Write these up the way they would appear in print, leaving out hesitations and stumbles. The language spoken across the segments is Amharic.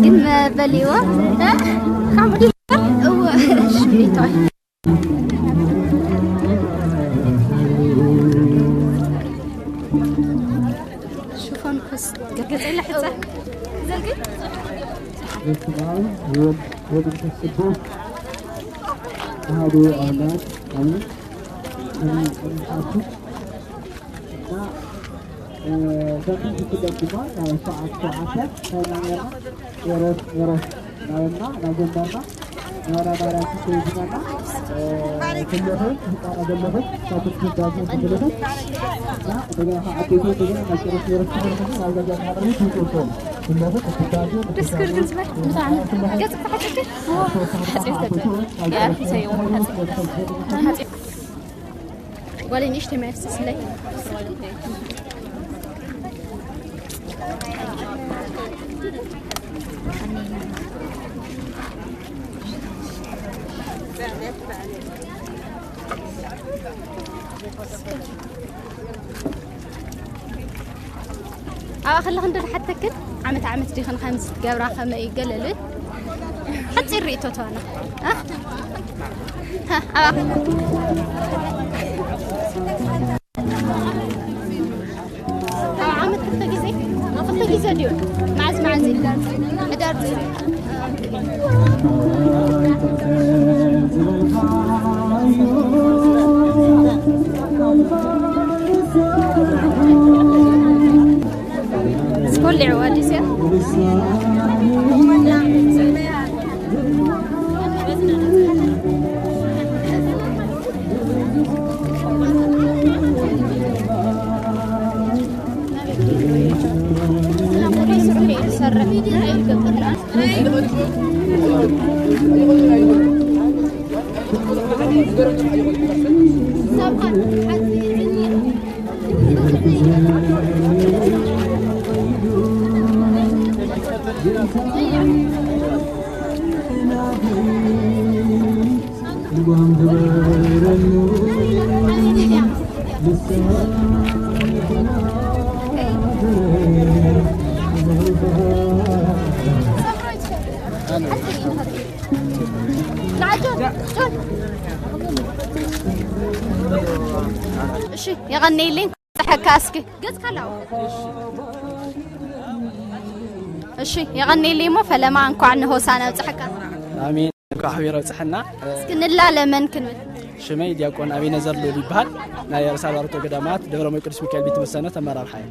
ግን በሊዋ ካሙዲ ሽሚታይ شوفون بس قطع لحظة زلقت هذه أولاد لكن kita cuma saat-saatnya saya ngeres nagendarna nara-nara itu gimana kemudian kita ada lebih satu kitabnya kemudian nah dengan hak itu juga masih terus harga jalan itu tuh kemudian kita aja تذكر جزمة قصة حاجتك يا سيوم ولا نجتمع السلسلة خلينا ندير حتى كل عمت دي خمس جبرة خم يقللت حتى الريتو تانا ها عمت خطة جزء ديون مع زين دار كل عوادي سير يغني لي حكاسكي قد كلاو እሺ يغني لي مو فلما انكو عنه سنه وصحكا امين كحويره صحنا اسكنلا لمن كنت شمي دياقون ابي نزر له يبحال نا يرسالارتو قدامات دبر مقدس ميكائيل بيت مسنه تمرار حي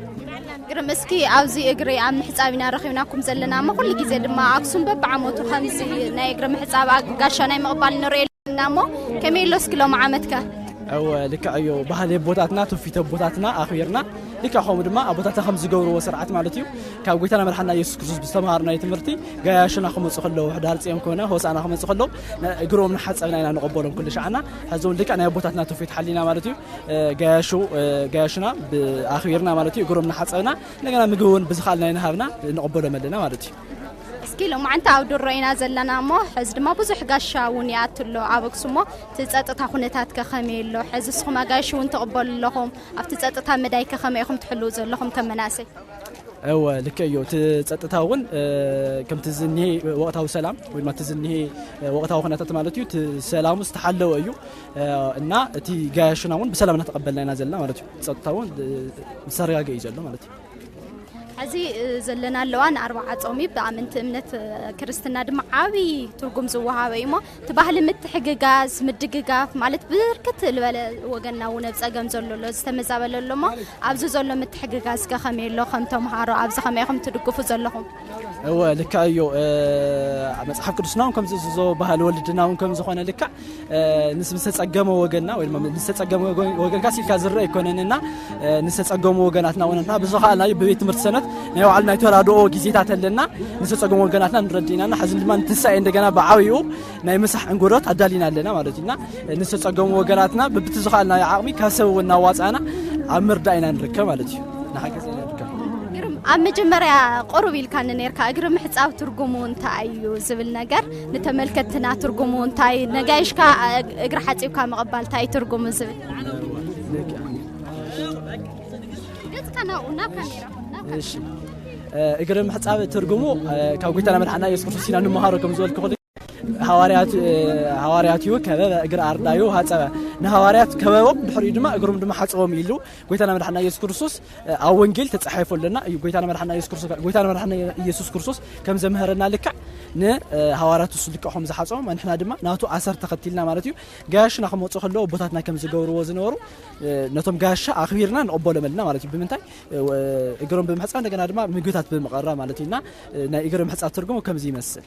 قرمسكي ابزي اغري ام حسابنا رخيناكم زلنا ما كل غيزه دما اكسوم ببعموتو خمسي نا يغرم حساب غاشانا مقبال نريلنامو كميلوس كيلو معامتك او لك ايو بحال بوتاتنا توفيت بوتاتنا اخيرنا لك خوم دما ابوتات خمس غورو وسرعت مالتيو كاب غيتنا مرحنا يسوع كريستوس بستمهارنا يتمرتي غاشنا خمس خلو حدار صيام كونه هوسانا خمس خلو غروم نحصبنا انا نقبلهم كل شعنا حزون لك انا بوتاتنا توفيت حلينا مالتيو غاشنا باخيرنا مالتيو غروم نحصبنا لغنا مغون بزخالنا ينهبنا نقبلهم مدنا مالتيو كيلو ما انت عود الرينا زلنا مو حزد ما بزح غاشاون ياتلو ابكسمو تصطتا خنتات كخميلو حزسخما غاشون تقبل لهم افت تصطتا مداي كخميخم تحلو زلهم كمناسي او لكيو تصطتاون كم تزني وقتاو سلام وما تزني وقتاو خنتات مالتيو سلام استحلو ايو እና እቲ ጋሽናውን በሰላም ተቀበልና ዘልና ማለት ነው ጸጥታውን ሰሪያገ ይዘሉ ማለት ነው حزي زلنا لوان 4 صومي بامنت امنت كريستنا دم عابي ترغم زوهابيما تباهل متحغغاز مدغغاف مالت بركت لبل وغنا ونصغم زلولو استمزابللوما ابز زلو متحغغاز كخميلو خمتم هارو ابز خميخم تدغفو زلهم هو لكايو مصحف قدسنا كم زو باهل ولدنا كم زخونه لك نسمسصغمو وغنا ولا نسصغمو وغن كاسيل كازر يكونننا نسصغمو وغناتنا وننا بزخالا ببيت مرسنه نيو علنا يترادو غيزيتاتلنا نسصغمو وغناتنا نردينا حزن دمان تساي እንደገና ባዓዊው ናይ مسح እንጎሮት አዳሊናለና ማለትና نسصغمو وغناتنا ببتزخالنا ያዓቅሚ ካሰብውና ዋጻና አምርዳይና ንርከብ ማለት እዩ ናሐከሰ ንርከብ አመጀመሪያ ቆርቢል ካን ነርካ እግር ምሕጻብ ትርጉሙ እንታዩ ዝብል ነገር ንተመልከትና ትርጉሙ እንታይ ነጋይሽካ እግር ሐጺብካ መቀባል ታይ ትርጉሙ ዝብል ገጽካና እና ካሜራ እሺ እግረ ምሕጻብ ትርጉሙ ካብ ጎይታና መድሓና ኢየሱስ ክርስቶስ ኢና ንመሃሮ ከም ዝበልኩ ኸ حواريات يو كذا أجر أردايو هذا نهواريات كباب بحري دم أجرهم دم حصوم يلو قويتنا مرحنا يسوع كرسوس أو إنجيل تتصحيفوا لنا قويتنا مرحنا يسوع كرسوس قويتنا مرحنا يسوع كرسوس كم زمهرنا لك ن هواريات السلك حمز حصوم نحن دم ناتو عصر تختيلنا مارتيو جاش ناخذ موت خلوا بطاتنا كم زجور وزنورو نتوم جاش أخيرنا نقبل ملنا مارتيو بمنتاي أجرهم بمحصان دكنا دم مجوتات بمقرة مارتينا نا أجرهم حصات ترجمه كم زي مسل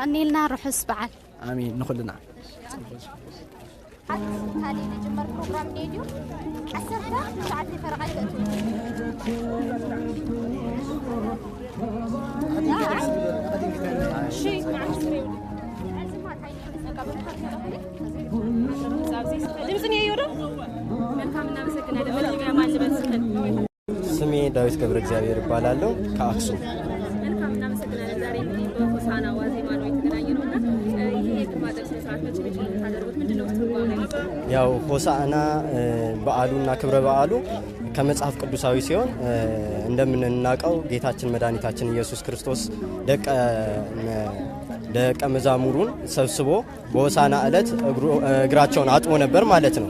أنيلنا روح السبعة آمين نخلنا هالي نجمر برنامج فيديو أسرها ساعات فرقت شيء مع السرير دمزني يورا من كامنا مسكنا لملجأ ما نبى نسكن سمي داوود كبر እግዚአብሔር ይባላልው ከአክሱም መልካምና መስገና ለዛሬ እንግዲህ በሆሳና ዋዜማ ነው የተገናኘነውና ይሄ የግማደ ስነስርዓት መቼ መቼ ታደርጉት ምንድነው ትርጓሜው? ያው ሆሳና በዓሉና ክብረ በዓሉ ከመጽሐፍ ቅዱሳዊ ሲሆን እንደምንናቀው ጌታችን መድኃኒታችን ኢየሱስ ክርስቶስ ደቀ መዛሙሩን ሰብስቦ በሆሳና ዕለት እግራቸውን አጥቦ ነበር ማለት ነው።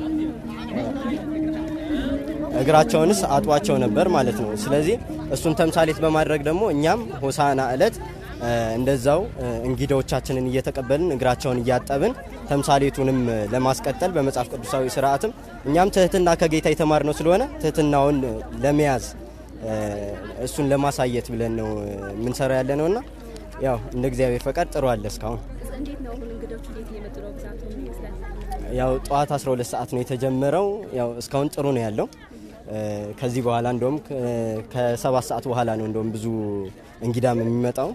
እግራቸውንስ አጥዋቸው ነበር ማለት ነው። ስለዚህ እሱን ተምሳሌት በማድረግ ደግሞ እኛም ሆሳና ዕለት እንደዛው እንግዶቻችንን እየተቀበልን እግራቸውን እያጠብን ተምሳሌቱንም ለማስቀጠል በመጽሐፍ ቅዱሳዊ ሥርዓትም እኛም ትህትና ከጌታ የተማርነው ስለሆነ ትህትናውን ለመያዝ እሱን ለማሳየት ብለን ነው ምን ሰራ ያለነውና ያው እንደ እግዚአብሔር ፈቃድ ጥሩ አለ እስካሁን። እንዴት ነው አሁን እንግዶቹ እንዴት እየመጡ ነው? ግዛቱ ምን ይመስላል? ያው ጧት 12 ሰዓት ነው የተጀመረው። ያው እስካሁን ጥሩ ነው ያለው። ከዚህ በኋላ እንደውም ከ7 ሰዓት በኋላ ነው እንደውም ብዙ እንግዳም የሚመጣው።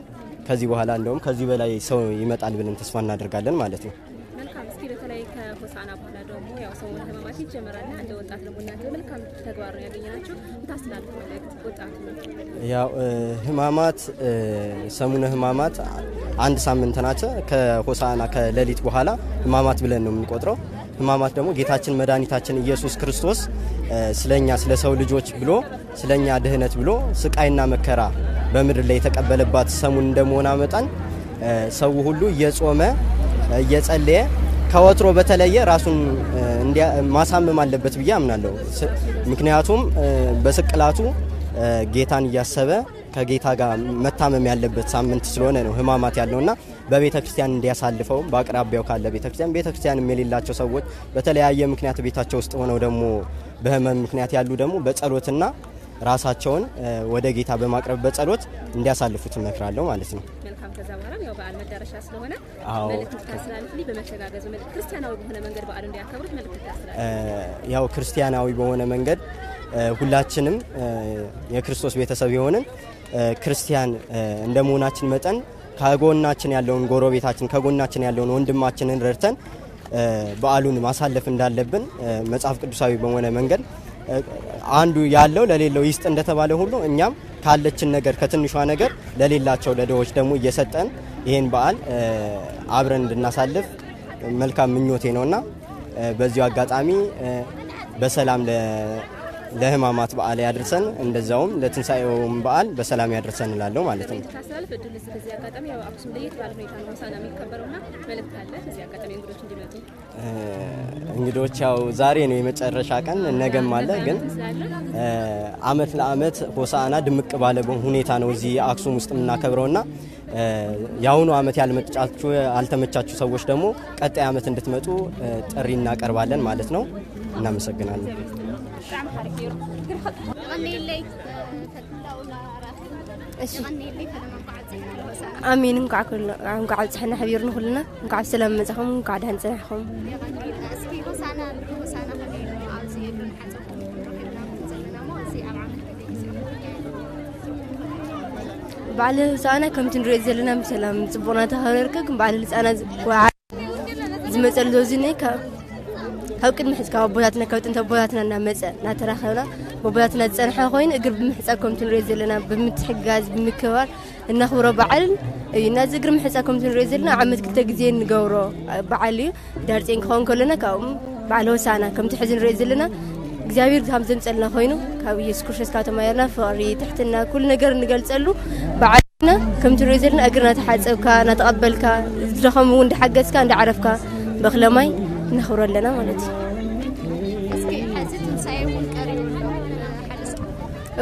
ከዚህ በኋላ እንደውም ከዚህ በላይ ሰው ይመጣል ብለን ተስፋ እናደርጋለን ማለት ነው። መልካም። እስኪ በተለይ ከሆሳና በኋላ ደግሞ ያው ሰው ህማማት ይጀምራል። እንደ ወጣት ደግሞ እናንተ መልካም ተግባር ነው ያገኛችሁ። ታስላልፉ መልእክት ወጣቱ ነው? ያው ህማማት ሰሙነ ህማማት አንድ ሳምንት ናቸው። ከሆሳና ከሌሊት በኋላ ህማማት ብለን ነው የምንቆጥረው። ህማማት ደግሞ ጌታችን መድኃኒታችን ኢየሱስ ክርስቶስ ስለኛ ስለ ሰው ልጆች ብሎ ስለኛ ድህነት ብሎ ስቃይና መከራ በምድር ላይ የተቀበለባት ሰሙን እንደመሆኗ መጠን ሰው ሁሉ እየጾመ እየጸለየ ከወትሮ በተለየ ራሱን ማሳመም አለበት ብዬ አምናለሁ። ምክንያቱም በስቅላቱ ጌታን እያሰበ ከጌታ ጋር መታመም ያለበት ሳምንት ስለሆነ ነው ህማማት ያለውና በቤተ ክርስቲያን እንዲያሳልፈው በአቅራቢያው ካለ ቤተ ክርስቲያንም የሌላቸው ሰዎች በተለያየ ምክንያት ቤታቸው ውስጥ ሆነው ደግሞ በህመም ምክንያት ያሉ ደግሞ በጸሎትና ራሳቸውን ወደ ጌታ በማቅረብ በጸሎት እንዲያሳልፉት እመክራለሁ ማለት ነው። መልካም። ከዛ በኋላ ያው በዓል መዳረሻ ስለሆነ መልእክት ታስተላልፉልኝ። በመተጋገዝ መልእክት ክርስቲያናዊ በሆነ መንገድ በዓል እንዲያከብሩት መልእክት ታስተላልፉ። ያው ክርስቲያናዊ በሆነ መንገድ ሁላችንም የክርስቶስ ቤተሰብ የሆንን ክርስቲያን እንደመሆናችን መጠን ከጎናችን ያለውን ጎረቤታችን ከጎናችን ያለውን ወንድማችንን ረድተን በዓሉን ማሳለፍ እንዳለብን መጽሐፍ ቅዱሳዊ በሆነ መንገድ አንዱ ያለው ለሌላው ይስጥ እንደተባለ ሁሉ እኛም ካለችን ነገር ከትንሿ ነገር ለሌላቸው ለደዎች ደግሞ እየሰጠን ይሄን በዓል አብረን እንድናሳልፍ መልካም ምኞቴ ነውና በዚሁ አጋጣሚ በሰላም ለህማማት በዓል ያድርሰን እንደዛውም ለትንሳኤውም በዓል በሰላም ያድርሰን እላለሁ ማለት ነው። ታሳልፍ እድል ስለዚህ አጋጣሚ ያው አክሱም ለየት ባለ ሁኔታ ነው ሆሳና የሚከበረውና መልእክት አለ በዚህ አጋጣሚ እንግዶች እንዲመጡ። እንግዶች ያው ዛሬ ነው የመጨረሻ ቀን ነገም አለ፣ ግን አመት ለአመት ሆሳና ድምቅ ባለ ሁኔታ ነው እዚህ አክሱም ውስጥ የምናከብረውና ያውኑ አመት ያልመጣችሁ አልተመቻችሁ ሰዎች ደግሞ ቀጣይ አመት እንድትመጡ ጥሪ እናቀርባለን ማለት ነው። እናመሰግናለን። آمين نقع صحنا حبيرنا كلنا نقع سلام مزحهم نقع دهن صحهم بعد سنة كم تنريز لنا بسلام صبونا تهررك بعد سنة زمزل دوزيني هاو كد محس كابواتنا كوتن تبواتنا نمز نتراخنا بواتنا تصنح خوين اقرب محساكم تنريز لنا بمتحجاز بمكوار نخبر بعل الناس اقرب محساكم تنريز لنا عمد كتا جزين نقورو بعلي دارتين خون كلنا كاوم بعلو سانا كم تحزن ريز لنا እግዚአብሔር ታም ዘምጸልና ኮይኑ ካብ ኢየሱስ ክርስቶስ ካተማየርና ፍቅሪ ትሕትና ኩሉ ነገር ንገልጸሉ በዓልና ከም ትሪዘልና እግርና ተሓጸብካ ናተቀበልካ ዝደኸሙ እንደሓገዝካ እንደዓረፍካ በኽለማይ ነኽብረለና ማለት እስኪ ሕዚ ትንሳኤ እውን ቀሪቡሎ ሓደስ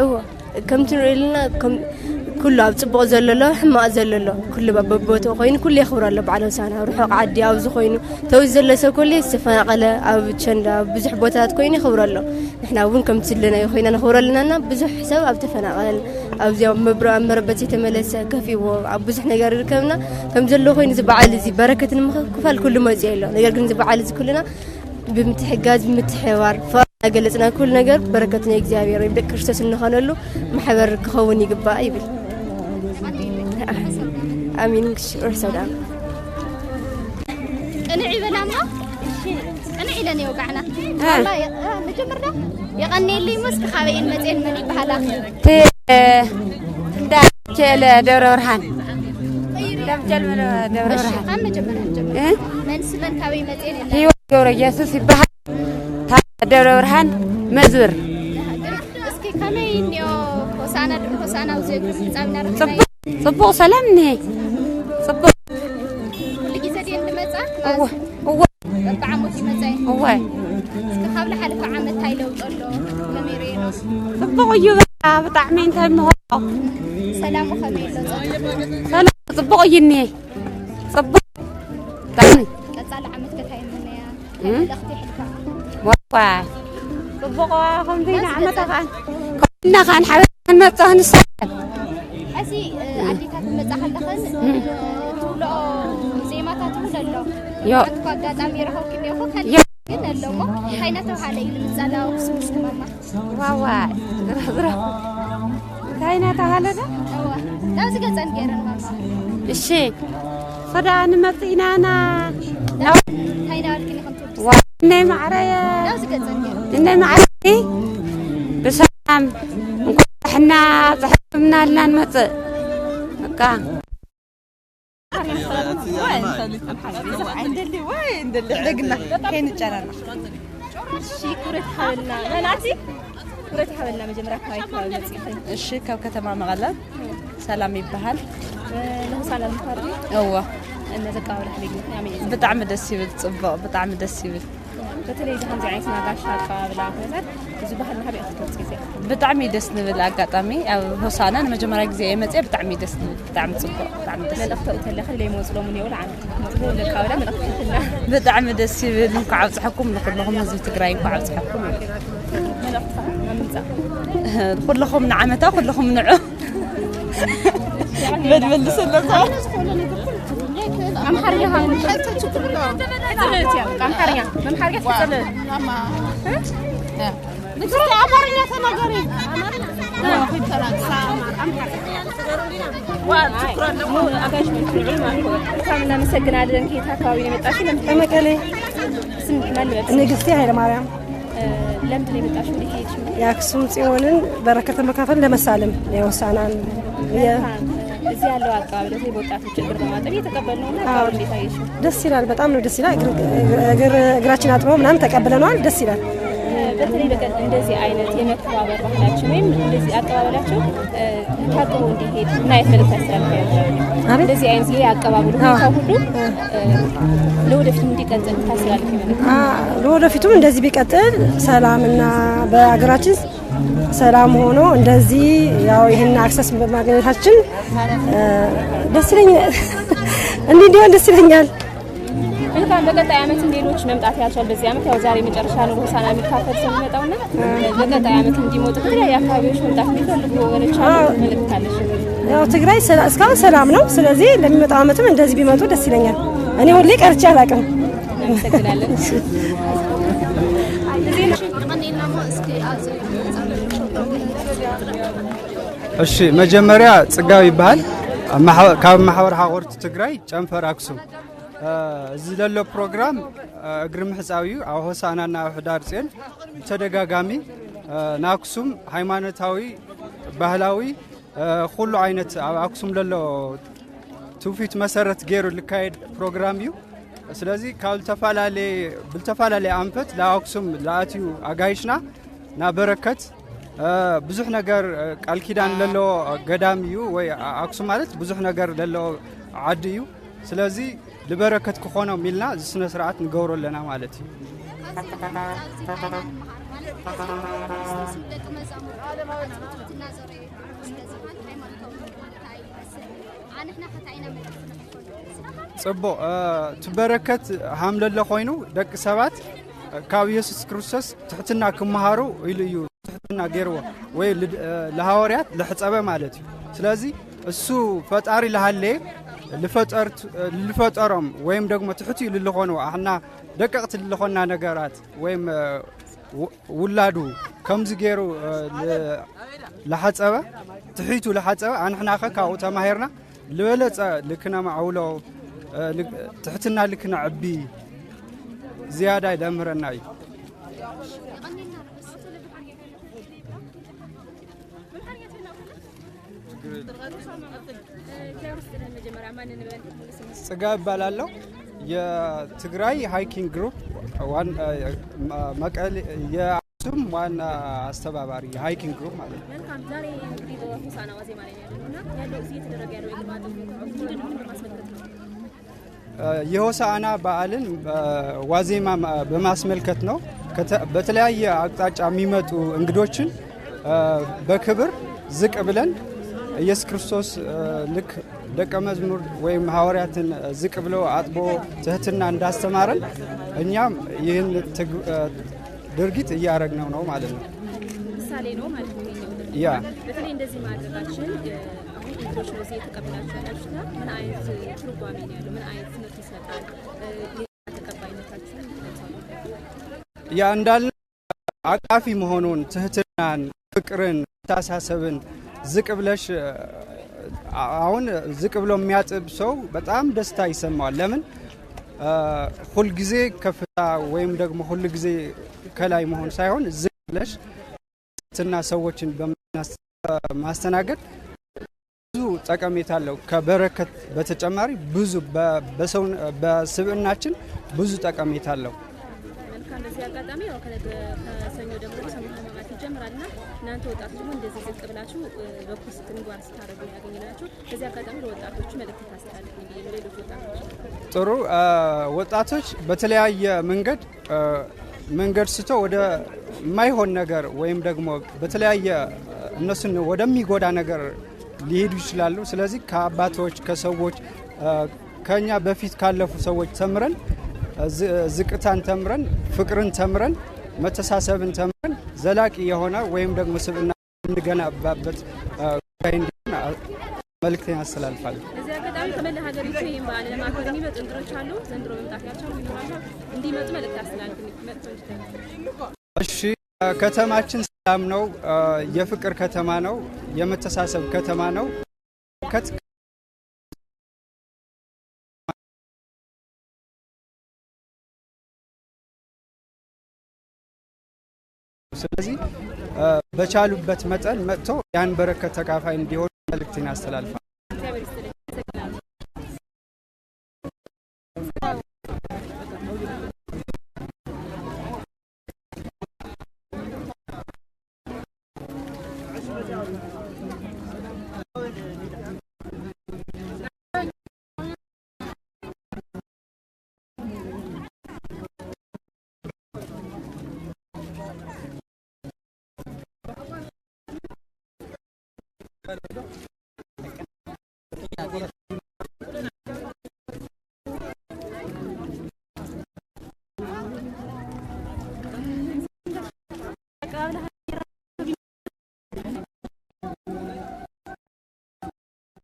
እዎ ከም ትሪልና ከም ኩሉ ኣብ ጽቡቕ ዘለሎ ሕማቕ ዘለሎ ኩሉ በቦቶ ኮይኑ ኩሉ ይኽብረሎ በዓል ሆሳዕና ርሑቕ ዓዲ ኣብ ዝኾይኑ ተው ዘሎ ሰብ ኩሉ ዝተፈናቐለ ኣብ ቸንዳ ብዙሕ ቦታታት ኮይኑ ይኽብረሎ ንሕና እውን ከም ትለና ኮይና ነኽብረለናና ብዙሕ ሰብ ኣብ ተፈናቐል ኣብዚያ መረበት የተመለሰ ከፊዎ ኣብ ብዙሕ ነገር ይርከብና ከም ዘሎ ኮይኑ እዚ በዓል እዚ በረከት ንምክፋል ኩሉ መጽ የሎ ነገር ግን እዚ በዓል እዚ ኩሉና ብምትሕጋዝ ብምትሕዋር ገለጽና ኩሉ ነገር በረከትና እግዚአብሔር ወይ ክርስቶስ እንኾነሉ ማሕበር ክኸውን ይግባእ ይብል አሚን ወርሰዳም ቅንዕ ይበላማ ቅንዕ ኢለን ይወጋዕና والله መጀመርያ የቀነየልኝ መስክ ካበይን መጽን መን ይባሃላ እንዳቸለ ደብረ ብርሃን ደብጀል ደብረ ብርሃን አም መጀመርያ መን ስመን ካበይ መጽን የለ ህይወት ገብረ ኢየሱስ ይባሃል ደብረ ብርሃን መዝብር እስኪ ካመይ ነው ሆሳዕና ወዘግር ፍጻሜና ጽቡቕ ሰላም ነይ ጽቡቕ ለጊዜ እንድመጻ እወ በዓመት ይመጻይ እወ እስኪ ካብለ ሓለፈ ዓመት ታይለውጠሎ ለሜሬኖ ጽቡቕ እዩ ብጣዕሚ እንታይ ምሆ ሰላም ወኸመይ ሎ ሰላም ጽቡቕ እዩ ነይ ጽቡቕ ታኒ ቀጻለ ዓመት ከታይ ምንያ ለኽቲ ሕልካ ወዋ ጽቡቕ ከምዚና ዓመት ካን كنا خان حبيبنا نمطه نسال اسي عديታት መጻኸለኸን ትብሎ ዜማታት ሁለሎ ዮ አጋጣሚ ይረኸው ከነው ከለ ግን አለሞ ካይናተው ሓለይ ልምጻላው ስምስከማማ ዋዋ ዝራ ካይናተው ሓለዳ ዳውዝ ገጸን ገረን ማማ እሺ ፈዳን መጽናና ነው ካይናል ከለ ከምት ዋኔ ማዕረየ ዳውዝ ገጸን ገረን እነ ማዕረየ بسلام احنا صحبنا لنا نمص بقى عندلي وين دلي حرقنا كاين جرانا شي كره حولنا مناتي كره حولنا مجمرا كاي كاي እሺ ካብ ከተማ መቀለ ሰላም ይባሃል ነው ሰላም ፈሪ እዋ እነ ዘቃው ለሕሊግ ያመይ በጣም ደስ ይብል ጽቡቅ በጣም ደስ ይብል በተለይ ዛን ዛይት ናጋሻ አቀባብላ ነገር ብዙ ባህልና ሀቢያ ተከጽይዘ በጣም ደስ ንብል አጋጣሚ ኣብ ሆሳዕና ለመጀመሪያ ጊዜ የመጽ በጣም ደስ ንብል በጣም ጽቡቅ በጣም ደስ ለለፍተው ተለኸ ለይሞጽሎም ነው ለዓን መጥቶ ለቃውላ መጥተና በጣም ደስ ይብል እንኳን ጽሕኩም ለኩልኩም ህዝብ ትግራይ እንኳን ጽሕኩም መለፍታ ማምጻ ኩልኩም ንዓመታ ኩልኩም ንዑ بدل سلطة أمحرية هاي حتى تقولوا تلاتة أمحرية تقولوا ماما بتقولي أمحرية تناقري أمحرية في ثلاثة أمحرية وشكرا مو أكاش من العلم كاملنا مسجنا لنا كي تكاوي متأكد من مكالي نجستي هاي مريم لم تني متأكد من هيك ياكسون صيونن بركة المكافل لمسالم يوسعنا እዚህ ያለው አቀባበል ላይ ወጣቶች ችግር በማጠብ እየተቀበልነውና አሁን እንዴት አይሽ ደስ ይላል በጣም ነው ደስ ይላል እግራችን አጥበው ምናምን ተቀበለናል ደስ ይላል በተለይ በቀጥ እንደዚህ አይነት የመከባበር ባህላችን ወይም እንደዚህ አቀባበላቸው ታቀው እንዲሄድ እና የተመለከተ ያስተላልፋል እንደዚህ አይነት የአቀባበሉ ሁሉ ለወደፊቱ እንዲቀጥል ታስባለች ለወደፊቱም እንደዚህ ቢቀጥል ሰላምና በአገራችን ሰላም ሆኖ እንደዚህ ያው ይሄን አክሰስ በማግኘታችን ደስ ይለኛል እንዲሆን ደስ ይለኛል እንኳን በቀጣይ አመት ሌሎች መምጣት ያልቻል በዚህ አመት ያው ዛሬ መጨረሻ ነው ሆሳዕና የሚካፈል ሰው መጣውና በቀጣይ አመት እንዲሞት ከተለያዩ አካባቢዎች መምጣት የሚፈልጉ ወገኖች አሉ መልእክታለሽ ያው ትግራይ እስካሁን ሰላም ነው ስለዚህ ለሚመጣው አመትም እንደዚህ ቢመጡ ደስ ይለኛል እኔ ሁሌ ቀርቼ አላውቅም እናመሰግናለን እሺ መጀመሪያ ጽጋው ይባል ካብ ማሕበር ሓቆርቲ ትግራይ ጨንፈር አክሱም እዚህ ላለው ፕሮግራም እግር ምሕጻዊው ኣብ ሆሳዕናና ኣብ ሕዳር ጽዮን ተደጋጋሚ ናክሱም ሃይማኖታዊ ባህላዊ ሁሉ አይነት አክሱም ላለው ትውፊት መሰረት ገይሩ ልካሄድ ፕሮግራም እዩ ስለዚህ ካብ ተፋላለየ አንፈት ለአክሱም ለአትዩ አጋይሽና ና በረከት ብዙሕ ነገር ቃል ኪዳን ለሎ ገዳም እዩ ወይ አክሱም ማለት ብዙሕ ነገር ለሎ ዓዲ እዩ ስለዚ ለበረከት ክኾነው ሚልና ዝስነ ስርዓት ንገብረለና ማለት እዩ ጽቡቅ ትበረከት ሃምለለ ኮይኑ ደቂ ሰባት ካብ ኢየሱስ ክርስቶስ ትሕትና ክመሃሩ ኢሉ እዩ ትሕትና ገይርዎ ወይ ለሐዋርያት ለሕጸበ ማለት እዩ ስለዚ እሱ ፈጣሪ ለሃለ ልፈጠሮም ወይም ደግሞ ትሕቱ ኢሉ ለኾኑ አሕና ደቀቅት ለኾና ነገራት ወይም ውላዱ ከምዚ ገይሩ ለሐጸበ ትሕቱ ለሐጸበ አንሕና ካብኡ ተማሂርና ልበለጸ ልክና ማዕውሎ ትሕትና ልክና ዕቢ زيادة لأمرنا أي. سجاب بالالو يا تجراي هايكينج جروب وان مقال يا عسوم وان استباباري هايكينج جروب مالي. መልካም ዛሬ እንግዲህ በሆሳዕና ዋዜማ ላይ ያለውና ያለው እዚህ የተደረገ ያለው የልማት ምንድነው ማስመልከት ነው የሆሳዕና በዓልን ዋዜማ በማስመልከት ነው በተለያየ አቅጣጫ የሚመጡ እንግዶችን በክብር ዝቅ ብለን ኢየሱስ ክርስቶስ ልክ ደቀ መዝሙር ወይም ሐዋርያትን ዝቅ ብሎ አጥቦ ትህትና እንዳስተማረን እኛም ይህን ድርጊት እያረግነው ነው ማለት ነው ምሳሌ ነው ማለት ነው ያ በተለይ እንደዚህ ማድረጋችን አሁን እንግዶች ነው የተቀበላችሁ ያላችሁና ምን አይነት ትርጓሜ ነው ያለው ምን አይነት ትምህርት ይሰጣል ተቀባይነታችሁ ያ እንዳል አቃፊ መሆኑን ትህትናን ፍቅርን ታሳሰብን ዝቅ ብለሽ አሁን ዝቅ ብሎ የሚያጥብ ሰው በጣም ደስታ ይሰማዋል ለምን ሁሉ ጊዜ ከፍታ ወይም ደግሞ ሁሉ ጊዜ ከላይ መሆን ሳይሆን ዝቅ ብለሽ ትና ሰዎችን በማስተናገድ ብዙ ጠቀሜታ አለው ከበረከት በተጨማሪ ብዙ በስብዕናችን ብዙ ጠቀሜታ አለው መልካም በዚህ አጋጣሚ ያው ከሰኞ ደግሞ ሰሞኑን ማለት ይጀምራልና እናንተ ወጣቶች ደግሞ እንደዚህ ዝቅ ብላችሁ በኩስ ትንጓር ስታረጉ ያገኘናችሁ በዚህ አጋጣሚ ለወጣቶች መልእክት ታስተላልፉ ለሌሎች ወጣቶች ጥሩ ወጣቶች በተለያየ መንገድ ስቶ ወደ ማይሆን ነገር ወይም ደግሞ በተለያየ እነሱን ወደሚጎዳ ነገር ሊሄዱ ይችላሉ ስለዚህ ከአባቶች ከሰዎች ከኛ በፊት ካለፉ ሰዎች ተምረን ዝቅታን ተምረን ፍቅርን ተምረን መተሳሰብን ተምረን ዘላቂ የሆነ ወይም ደግሞ ስብዕና እንገነባበት እንዲሆን መልእክቴን አስተላልፋለሁ እዚህ አጋጣሚ ከመላ ሀገሪቱ ይህን በዓል ለማክበር የሚመጡ እንግዶች አሉ ዘንድሮ መምጣት ያልቻሉ ይኖራሉ እንዲመጡ መልእክት አስተላልፉ እሺ ከተማችን ሰላም ነው የፍቅር ከተማ ነው የመተሳሰብ ከተማ ነው ስለዚህ በቻሉበት መጠን መጥቶ ያን በረከት ተካፋይ እንዲሆኑ መልእክቴን አስተላልፋለሁ